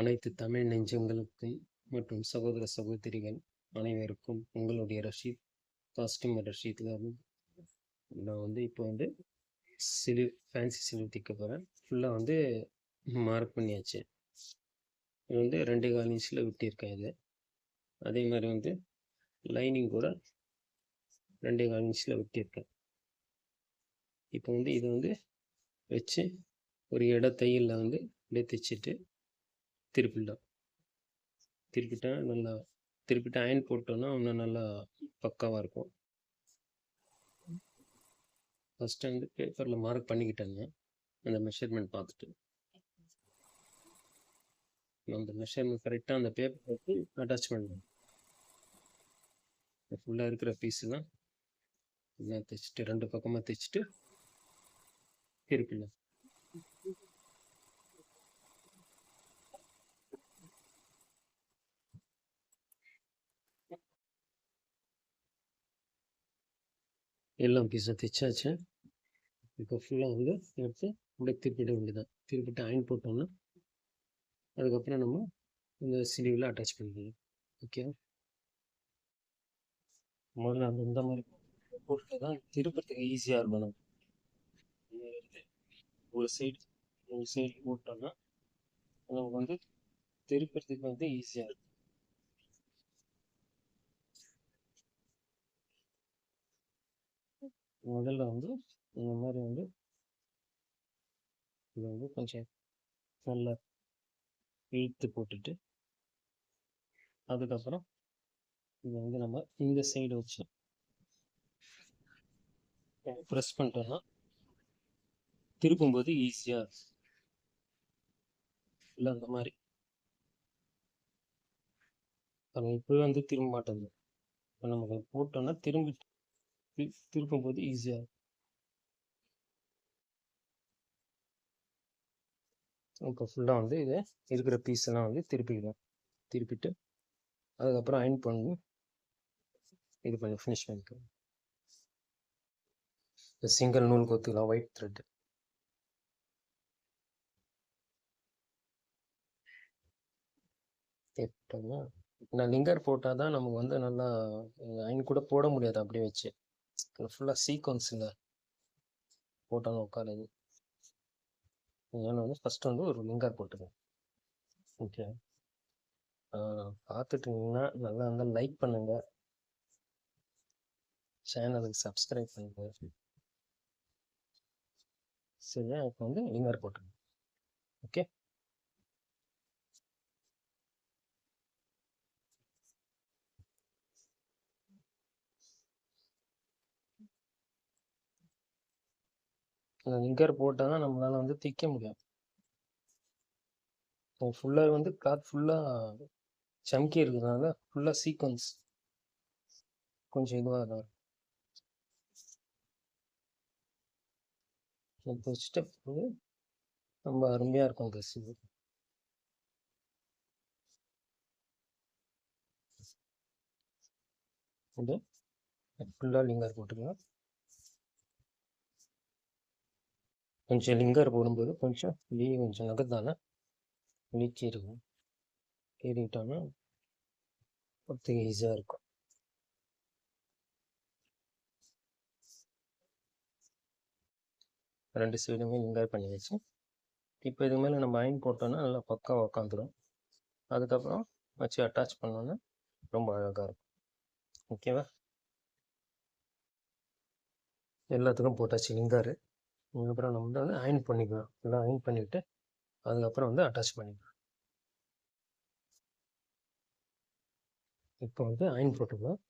அனைத்து தமிழ் நெஞ்சங்களுக்கும் மற்றும் சகோதர சகோதரிகள் அனைவருக்கும் உங்களுடைய ரஷீத் காஸ்டியூமர் ரஷீத்ல நான் வந்து இப்போ வந்து ஃபேன்சி சிலிவ் தைக்க போகிறேன். ஃபுல்லாக வந்து மார்க் பண்ணியாச்சு. இது வந்து 2.25 இன்ச்சில் விட்டிருக்கேன். இது அதே மாதிரி வந்து லைனிங் கூட 2.25 இன்ச்சில் விட்டிருக்கேன். இப்போ வந்து இது வந்து வச்சு ஒரு இட தையலில் வந்து அப்படியே தைச்சிட்டு திருப்பிட்டா நல்லா திருப்பிட்டு அயன் போட்டோன்னா இன்னும் நல்லா பக்காவாக இருக்கும். ஃபஸ்ட்டு வந்து பேப்பரில் மார்க் பண்ணிக்கிட்டேங்க. அந்த மெஷர்மெண்ட் பார்த்துட்டு அந்த மெஷர்மெண்ட் கரெக்டாக அந்த பேப்பர் வச்சு அட்டாச் பண்ணுவேன். ஃபுல்லாக இருக்கிற பீஸு தான் எல்லாம் தைச்சிட்டு 2 பக்கமாக தைச்சிட்டு திருப்பிடலாம். எல்லாம் பீஸும் தைச்சாச்சு. இப்போ ஃபுல்லாக வந்து எடுத்து அப்படியே திருப்பிட வேண்டியதான். திருப்பிட்டு அயன் போட்டோம்னா அதுக்கப்புறம் நம்ம இந்த ஸ்லீவில் அட்டாச் பண்ணிக்கலாம். ஓகே, முதல்ல அந்த இந்த மாதிரி போட்டு தான் திருப்பத்துக்கு ஈஸியாக இருக்கணும். ஒரு சைடு போட்டோம்னா நமக்கு வந்து திருப்பத்துக்கு வந்து ஈஸியாக இருக்கும். முதல்ல வந்து இந்த மாதிரி வந்து இதை வந்து கொஞ்சம் நல்லா இழுத்து போட்டுட்டு அதுக்கப்புறம் இதை வந்து நம்ம இந்த சைடு வச்சு ப்ரெஸ் பண்ணிட்டோம்னா திருப்பும்போது ஈஸியாக இல்லை அந்த மாதிரி இப்போ வந்து திரும்ப மாட்டேங்குது. இப்போ நமக்கு போட்டோம்னா திருப்பும்போது ஈஸியாக. இப்போ ஃபுல்லாக வந்து இதை இருக்கிற பீஸ் எல்லாம் வந்து திருப்பிட்டு அதுக்கப்புறம் அயன் பண்ணி இது பண்ணி ஃபினிஷ் பண்ணிக்கலாம். இந்த சிங்கிள் நூல் கொத்துக்கலாம், ஒயிட் த்ரெட். போட்டோம்னா நான் லிங்கர் போட்டால் தான் நமக்கு வந்து நல்லா அயன் கூட போட முடியாது அப்படியே வச்சு. ஃபுல்லாக சீக்வன்ஸில் போட்டாலும் உட்காருது. ஏன்னா வந்து ஃபஸ்ட்டு வந்து ஒரு லிங்கர் போட்டுக்கேன். ஓகே, பார்த்துட்டீங்கன்னா நல்லா இருந்தால் லைக் பண்ணுங்கள், சேனலுக்கு சப்ஸ்கிரைப் பண்ணுங்கள். சரியா, இப்போ வந்து லிங்கர் போட்டுருங்க. ஓகே, அந்த லிங்கர் போட்டால் தான் நம்மளால் வந்து தைக்க முடியும். ஃபுல்லாக வந்து கிளாத் ஃபுல்லாக சம்கி இருக்கிறதுனால ஃபுல்லாக சீக்வன்ஸ் கொஞ்சம் இதுவாக தான் இப்போ வச்சுட்டு வந்து ரொம்ப அருமையாக இருக்கும் ட்ரெஸ். இது இது ஃபுல்லாக லிங்கர் போட்டுக்கலாம். கொஞ்சம் லிங்கர் போடும்போது கொஞ்சம் நகர்த்தால நீச்சி இருக்கும். ஏறிட்டோன்னா ஒருத்தங்க ஈஸியாக இருக்கும். ரெண்டு சைடுமே லிங்கர் பண்ணி வச்சு இப்போ இது மேலே நம்ம அயன் போட்டோன்னா நல்லா பக்காவாக உட்காந்துரும். அதுக்கப்புறம் வச்சு அட்டாச் பண்ணோன்னா ரொம்ப அழகாக இருக்கும். ஓகேவா, எல்லாத்துக்கும் போட்டாச்சு லிங்கரு. அதுக்கப்புறம் நம்ம வந்து அயன் பண்ணிக்கலாம். ஃபுல்லாக அயன் பண்ணிவிட்டு அதுக்கப்புறம் வந்து அட்டாச் பண்ணிக்கலாம். இப்போ வந்து அயன் போட்டுக்கலாம்.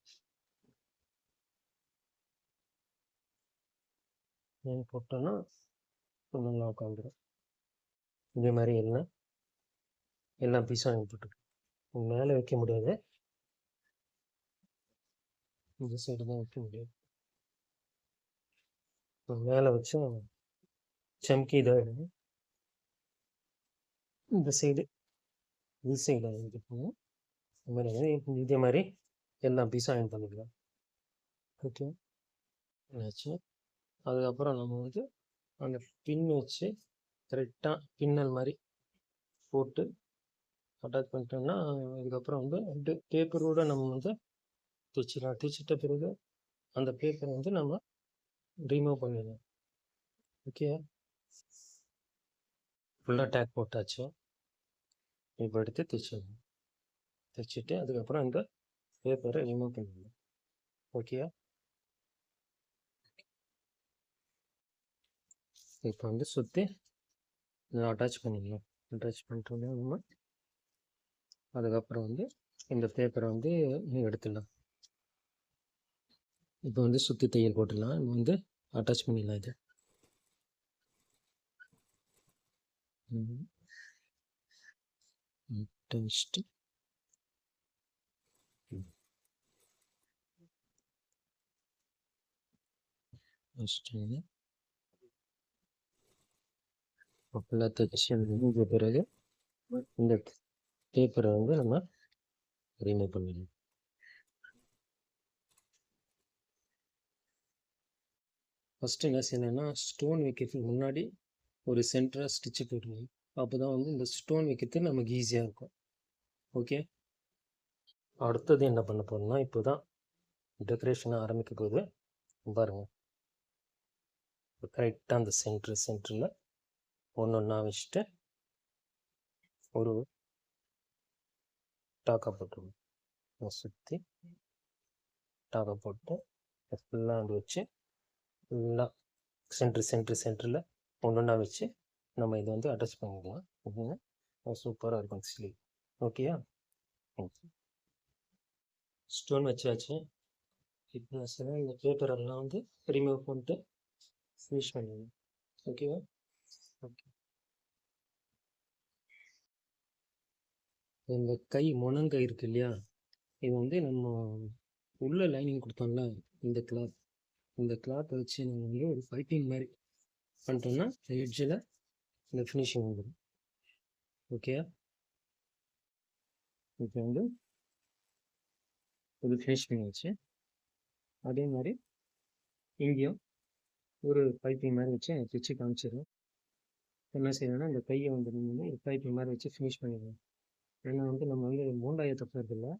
அயன் போட்டோன்னா நல்லா உட்காந்துரும். இதே மாதிரி எல்லா பீஸும் அயன் போட்டுக்கலாம். மேலே வைக்க முடியாது, இந்த சைடு தான் வைக்க முடியும். மேலே வச்சு சம்கி இதாகிடும். இந்த சைடு வாங்கிக்கணும். இதே மாதிரி எல்லா பீஸும் அயன் பண்ணிக்கலாம். ஓகே, ஆச்சு. அதுக்கப்புறம் நம்ம வந்து அந்த பின் வச்சு கரெக்டாக பின்னல் மாதிரி போட்டு அட்டாச் பண்ணிட்டோம்னா அதுக்கப்புறம் வந்து பேப்பரோடு நம்ம வந்து தைச்சிடலாம். தைச்சிட்ட பிறகு அந்த பேப்பரை வந்து நம்ம ரிமூவ் பண்ணிடலாம். ஓகே, ஃபுல்லாக டேக் போட்டாச்சு. இப்போ எடுத்து தைச்சிடணும். தைச்சிட்டு அதுக்கப்புறம் இந்த பேப்பரை ரிமூவ் பண்ணிடணும். ஓகே, இப்போ வந்து சுற்றி அட்டாச் பண்ணிடலாம். அட்டாச் பண்ணிட்டோம்னா நம்ம அதுக்கப்புறம் வந்து இந்த பேப்பரை வந்து எடுத்துடலாம். இப்போ வந்து சுற்றி தையல் போட்டுடலாம். இது வந்து அட்டாச் பண்ணிடலாம். இது டெஸ்ட் ஃபஸ்ட்டு ஃபுல்லாக தைச்சி முடிஞ்ச பிறகு இந்த பேப்பரை வந்து நம்ம ரிமூவ் பண்ணிடலாம். ஃபஸ்ட்டு என்ன செய்யணும்னா ஸ்டோன் வைக்கிறதுக்கு முன்னாடி ஒரு சென்டராக ஸ்டிச்சு போட்டுருங்க. அப்போ தான் வந்து இந்த ஸ்டோன் வைக்கிறதுக்கு நமக்கு ஈஸியாக இருக்கும். ஓகே, அடுத்தது என்ன பண்ண போகிறோம்னா இப்போ தான் டெக்கரேஷனை ஆரம்பிக்க போகுது. பாருங்கள், இப்போ கரெக்டாக அந்த சென்டரில் ஒன்று ஒன்றா வச்சுட்டு ஒரு டாக்கா போட்டுருவோம். சுற்றி டாக்கா போட்டு ஃபுல்லாக அது வச்சு ஃபுல்லாக சென்டரில் ஒன்று ஒன்றா வச்சு நம்ம இதை வந்து அட்டாச் பண்ணிக்கலாம். அப்படின்னா சூப்பராக இருக்கும் ஸ்லீவ். ஓகேயா, ஸ்டோன் வச்சாச்சு. இப்போ நான் இந்த பேப்பரெல்லாம் வந்து ரிமூவ் பண்ணிட்டு ஃபினிஷ் பண்ணிடணும். ஓகேவா, ஓகே. இந்த கை முனங்கை இருக்கு இல்லையா, இது வந்து நம்ம உள்ள லைனிங் கொடுத்தோம்ல, இந்த கிளாத்தை வச்சு நம்ம வந்து ஒரு பைப்பிங் மாதிரி பண்ணிட்டோம்னா எட்ஜில் இந்த ஃபினிஷிங் வந்துடும். ஓகே, இப்போ வந்து இது ஃபினிஷ் பண்ணியாச்சு. அதே மாதிரி இங்கேயும் ஒரு பைப்பிங் மாதிரி வச்சு தைச்சு காமிச்சிடும். என்ன செய்யணும்னா இந்த கையை வந்து நம்ம வந்து ஒரு பைப்பிங் மாதிரி வச்சு ஃபினிஷ் பண்ணிடுவோம். ஏன்னா வந்து நம்ம வந்து மூண்டாயை தப்புறது இல்லை,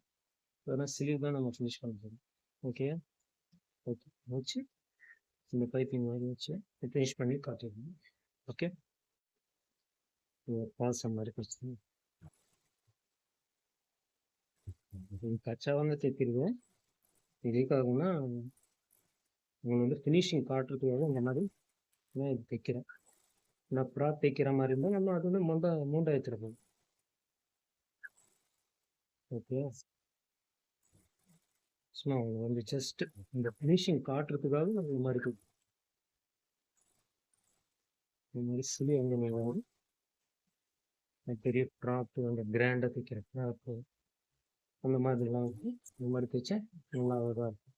அதனால் ஸ்லீவ் தான் நம்ம ஃபினிஷ் பண்ண போகிறோம். ஓகே, ஓகே வச்சு இந்த பைப்பிங் மாதிரி வச்சு ஃபினிஷ் பண்ணி காட்டிடணும். ஓகே, பால்சம் மாதிரி கொடுத்து கச்சா வந்து தைக்கிடுவேன். இதுக்காகனா உங்களுக்கு வந்து ஃபினிஷிங் காட்டுறதுக்காக இந்த மாதிரி நான் இது தைக்கிறேன். நான் ப்ராப் தைக்கிற மாதிரி இருந்தால் நம்ம அது வந்து மூண்டா எடுத்துருப்போம். ஓகே, சும்மா வந்து ஜஸ்ட் இந்த ஃபினிஷிங் காட்டுறதுக்காக இந்த மாதிரி சொல்லி வந்து நீங்கள் பெரிய ப்ராப்பு அந்த கிராண்டாக தைக்கிற ப்ராப்பு அந்த மாதிரிலாம் வந்து இந்த மாதிரி தைச்சா நல்லா இதாக இருக்கும்.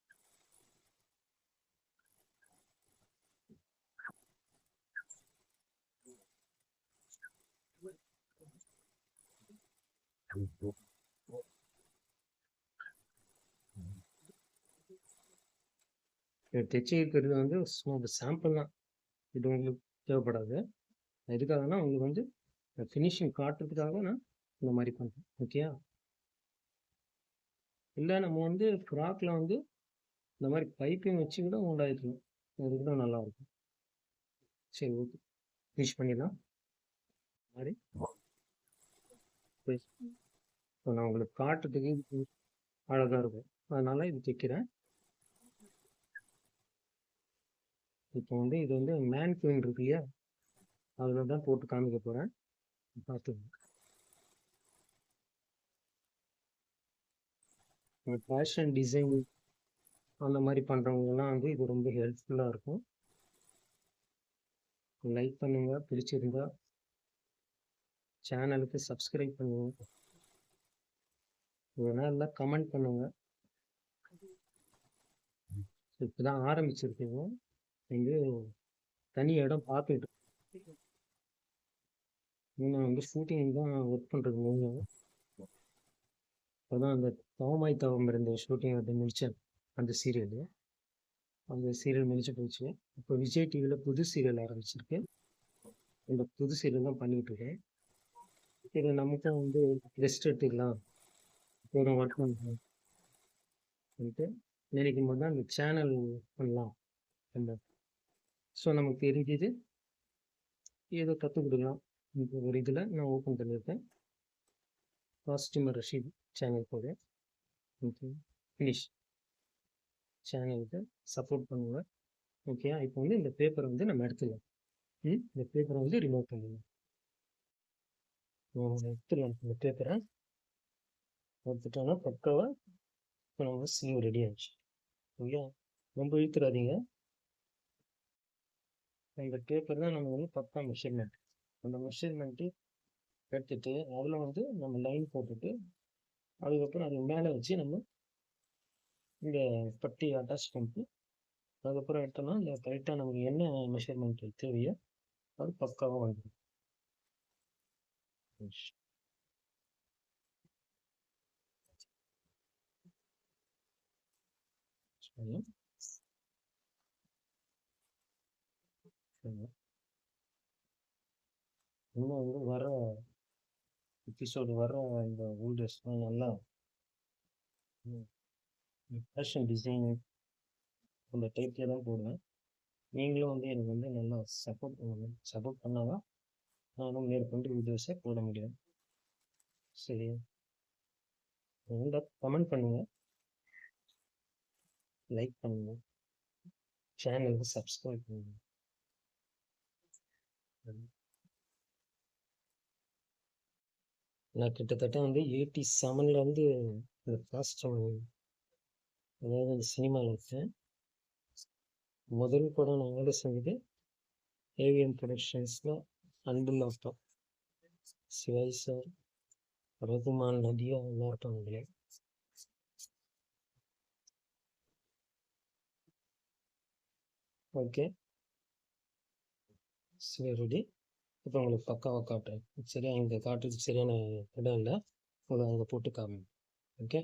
தைச்சி இருக்கிறது வந்து சும்மா சாம்பிள் தான், இது உங்களுக்கு தேவைப்படாது. எதுக்காகனா உங்களுக்கு வந்து ஃபினிஷிங் காட்டுறதுக்காக நான் இந்த மாதிரி பண்ணுறேன். ஓகேயா, இல்லை நம்ம வந்து ஃப்ராக்கில் வந்து இந்த மாதிரி பைப்பிங் வச்சு கூட உண்டாயிக்கலாம், அது கூட நல்லாயிருக்கும். சரி, ஓகே, ஃபினிஷ் பண்ணிடலாம். மாதிரி இப்போ நான் உங்களுக்கு காட்டுறதுக்கு அழகாக இருக்கும், அதனால் இது தைக்கிறேன். இப்போ வந்து இது வந்து மேன் குயின் இருக்கு இல்லையா, அதில் தான் போட்டு காமிக்க போகிறேன், பார்த்துக்கோங்க. ஃபேஷன் டிசைன் அந்த மாதிரி பண்ணுறவங்கலாம் வந்து இது ரொம்ப ஹெல்ப்ஃபுல்லாக இருக்கும். லைக் பண்ணுங்கள், பிடிச்சிருந்தா சேனலுக்கு சப்ஸ்கிரைப் பண்ணுங்கள், வேணா இல்லை கமெண்ட் பண்ணுங்கள். இப்போ தான் ஆரம்பிச்சிருக்கீங்க, நீங்கள் தனி இடம் பார்த்துட்டு இன்னும் வந்து ஷூட்டிங் தான் ஒர்க் பண்ணுறது நீங்கள். இப்போ தான் அந்த தவமாய் தவம் இருந்த ஷூட்டிங் அதை முடித்தேன், அந்த சீரியல் முடிச்சு போச்சு. இப்போ விஜய் டிவியில் புது சீரியல் ஆரம்பிச்சிருக்கு, இந்த புது சீரியல் தான் பண்ணிகிட்டு இருக்கேன். இது நமக்கும் வந்து ரெஸ்ட் எடுத்துக்கலாம், ஒரு ஒர்க் பண்ணிட்டு நினைக்கும் போது தான் அந்த சேனல் பண்ணலாம் நம்ம. ஸோ நமக்கு தெரிஞ்சது ஏதோ கற்றுக் கொடுக்கலாம். இப்போ ஒரு இதில் நான் ஓப்பன் பண்ணியிருக்கேன், காஸ்டியூமர் ரஷீத் சேனல் போது. ஓகே, ஃபினிஷ் சேனலுக்கு சப்போர்ட் பண்ணுவேன். ஓகே, இப்போ வந்து இந்த பேப்பரை வந்து நம்ம எடுத்துக்கலாம். இந்த பேப்பரை வந்து ரிமூவ் பண்ணிடலாம். எடுத்துடலாம். இந்த பேப்பரை எடுத்துட்டோம்னா பக்காவாக இப்போ நம்ம ஸ்லீவ் ரெடி ஆயிடுச்சு. ஓகே, ரொம்ப இழுத்துறாதீங்க. இந்த பேப்பர் தான் நம்ம வந்து பக்கா மெஷர்மெண்ட். அந்த மெஷர்மெண்ட்டு எடுத்துட்டு அதில் வந்து நம்ம லைன் போட்டுட்டு அதுக்கப்புறம் அது மேலே வச்சு நம்ம இந்த பட்டி அட்டாச் பண்ணிட்டு அதுக்கப்புறம் எடுத்தோம்னா இந்த கரெக்டாக நமக்கு என்ன மெஷர்மெண்ட் தேவையோ அது பக்காவாக வந்துடும். இன்னும் வந்து வர எபிசோடு வர இந்த வீடியோஸ்லாம் நல்லா ஃபேஷன் டிசைனு அந்த டைப்லேயே தான் போடுவேன். நீங்களும் வந்து எனக்கு வந்து நல்லா சப்போர்ட் பண்ணுங்கள். சப்போர்ட் பண்ணால் தான் நானும் மேற்கொண்டு வீடியோஸை போட முடியும். சரியா? கமெண்ட் பண்ணுங்கள், லைக் பண்ணுங்கள், சேனலுக்கு சப்ஸ்கிரைப் பண்ணுங்கள். நான் கிட்டத்தட்ட வந்து 87 வந்து இந்த காஸ்டியூம், அதாவது அந்த சினிமாவில் இருக்கேன். முதல் படம் நான் வேலை செஞ்சது ஏவிஎம் ப்ரொடக்ஷன்ஸில் அன்பில் லாப்டாப், சிவாஜி சார், ரகுமான், நதியா எல்லாம் இருப்பாங்க. ஓகே, சரி ரெடி. இப்போ உங்களுக்கு பக்காவாக காட்டுறேன். சரியா? இங்கே காட்டுறதுக்கு சரியான இடம் இல்லை, அதை அங்கே போட்டு காமி. ஓகே.